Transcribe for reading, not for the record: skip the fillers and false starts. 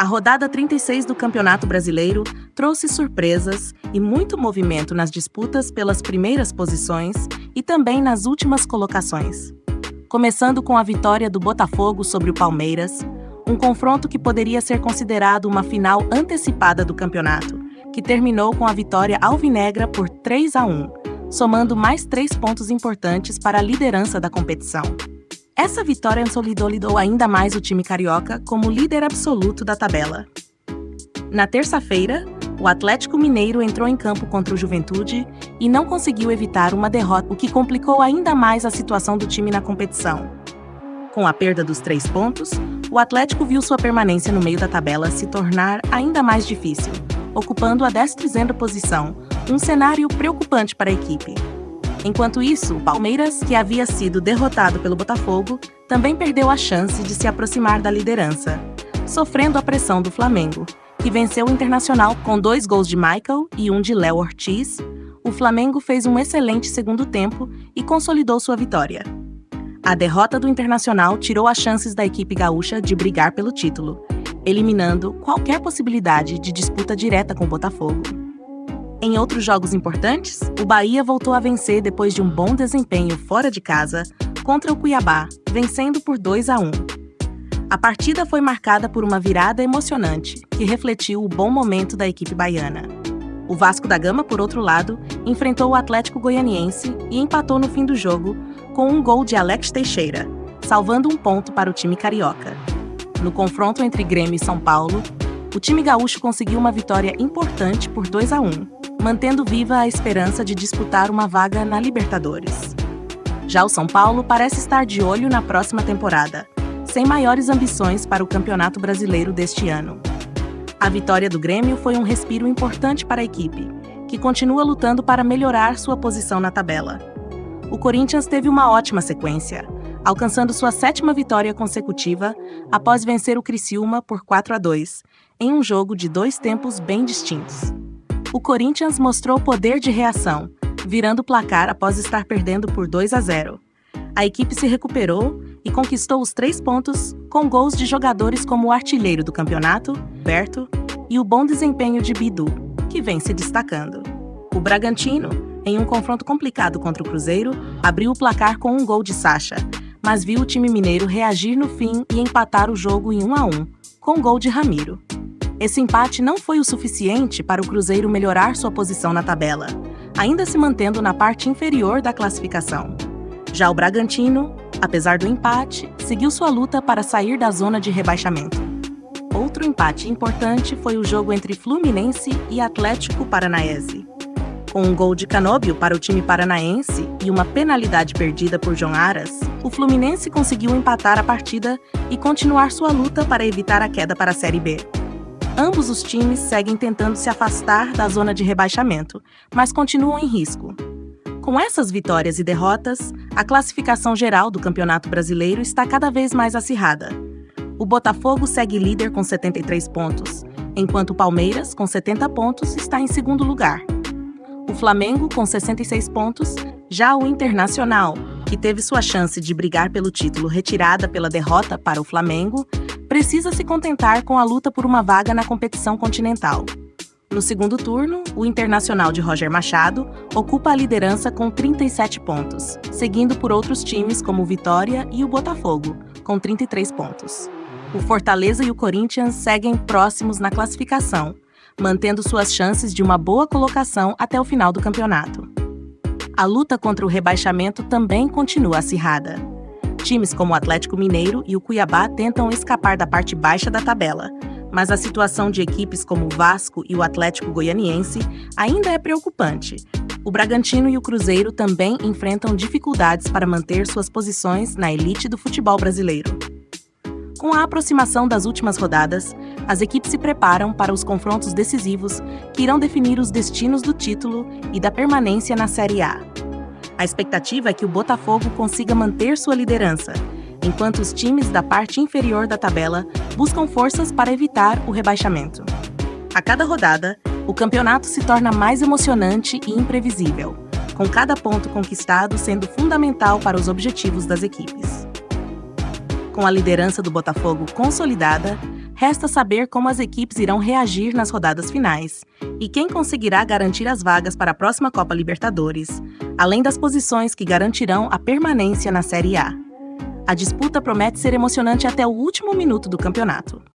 A rodada 36 do Campeonato Brasileiro trouxe surpresas e muito movimento nas disputas pelas primeiras posições e também nas últimas colocações. Começando com a vitória do Botafogo sobre o Palmeiras, um confronto que poderia ser considerado uma final antecipada do campeonato, que terminou com a vitória alvinegra por 3-1, somando mais 3 pontos importantes para a liderança da competição. Essa vitória consolidou ainda mais o time carioca como líder absoluto da tabela. Na terça-feira, o Atlético Mineiro entrou em campo contra o Juventude e não conseguiu evitar uma derrota, o que complicou ainda mais a situação do time na competição. Com a perda dos 3 pontos, o Atlético viu sua permanência no meio da tabela se tornar ainda mais difícil, ocupando a 13ª posição, um cenário preocupante para a equipe. Enquanto isso, o Palmeiras, que havia sido derrotado pelo Botafogo, também perdeu a chance de se aproximar da liderança, sofrendo a pressão do Flamengo, que venceu o Internacional com 2 gols de Michael e 1 de Léo Ortiz. O Flamengo fez um excelente segundo tempo e consolidou sua vitória. A derrota do Internacional tirou as chances da equipe gaúcha de brigar pelo título, eliminando qualquer possibilidade de disputa direta com o Botafogo. Em outros jogos importantes, o Bahia voltou a vencer depois de um bom desempenho fora de casa contra o Cuiabá, vencendo por 2-1. A partida foi marcada por uma virada emocionante, que refletiu o bom momento da equipe baiana. O Vasco da Gama, por outro lado, enfrentou o Atlético Goianiense e empatou no fim do jogo com um gol de Alex Teixeira, salvando um ponto para o time carioca. No confronto entre Grêmio e São Paulo, o time gaúcho conseguiu uma vitória importante por 2-1, mantendo viva a esperança de disputar uma vaga na Libertadores. Já o São Paulo parece estar de olho na próxima temporada, sem maiores ambições para o Campeonato Brasileiro deste ano. A vitória do Grêmio foi um respiro importante para a equipe, que continua lutando para melhorar sua posição na tabela. O Corinthians teve uma ótima sequência, alcançando sua 7ª vitória consecutiva após vencer o Criciúma por 4-2, em um jogo de 2 tempos bem distintos. O Corinthians mostrou poder de reação, virando o placar após estar perdendo por 2-0. A equipe se recuperou e conquistou os 3 pontos com gols de jogadores como o artilheiro do campeonato, Berto, e o bom desempenho de Bidu, que vem se destacando. O Bragantino, em um confronto complicado contra o Cruzeiro, abriu o placar com um gol de Sacha, mas viu o time mineiro reagir no fim e empatar o jogo em 1-1, com gol de Ramiro. Esse empate não foi o suficiente para o Cruzeiro melhorar sua posição na tabela, ainda se mantendo na parte inferior da classificação. Já o Bragantino, apesar do empate, seguiu sua luta para sair da zona de rebaixamento. Outro empate importante foi o jogo entre Fluminense e Atlético Paranaense. Com um gol de Canóbio para o time paranaense e uma penalidade perdida por João Aras, o Fluminense conseguiu empatar a partida e continuar sua luta para evitar a queda para a Série B. Ambos os times seguem tentando se afastar da zona de rebaixamento, mas continuam em risco. Com essas vitórias e derrotas, a classificação geral do Campeonato Brasileiro está cada vez mais acirrada. O Botafogo segue líder com 73 pontos, enquanto o Palmeiras, com 70 pontos, está em segundo lugar. O Flamengo, com 66 pontos, já o Internacional, que teve sua chance de brigar pelo título retirada pela derrota para o Flamengo, precisa se contentar com a luta por uma vaga na competição continental. No segundo turno, o Internacional de Roger Machado ocupa a liderança com 37 pontos, seguindo por outros times como o Vitória e o Botafogo, com 33 pontos. O Fortaleza e o Corinthians seguem próximos na classificação, mantendo suas chances de uma boa colocação até o final do campeonato. A luta contra o rebaixamento também continua acirrada. Times como o Atlético Mineiro e o Cuiabá tentam escapar da parte baixa da tabela, mas a situação de equipes como o Vasco e o Atlético Goianiense ainda é preocupante. O Bragantino e o Cruzeiro também enfrentam dificuldades para manter suas posições na elite do futebol brasileiro. Com a aproximação das últimas rodadas, as equipes se preparam para os confrontos decisivos que irão definir os destinos do título e da permanência na Série A. A expectativa é que o Botafogo consiga manter sua liderança, enquanto os times da parte inferior da tabela buscam forças para evitar o rebaixamento. A cada rodada, o campeonato se torna mais emocionante e imprevisível, com cada ponto conquistado sendo fundamental para os objetivos das equipes. Com a liderança do Botafogo consolidada, Resta saber como as equipes irão reagir nas rodadas finais e quem conseguirá garantir as vagas para a próxima Copa Libertadores, além das posições que garantirão a permanência na Série A. A disputa promete ser emocionante até o último minuto do campeonato.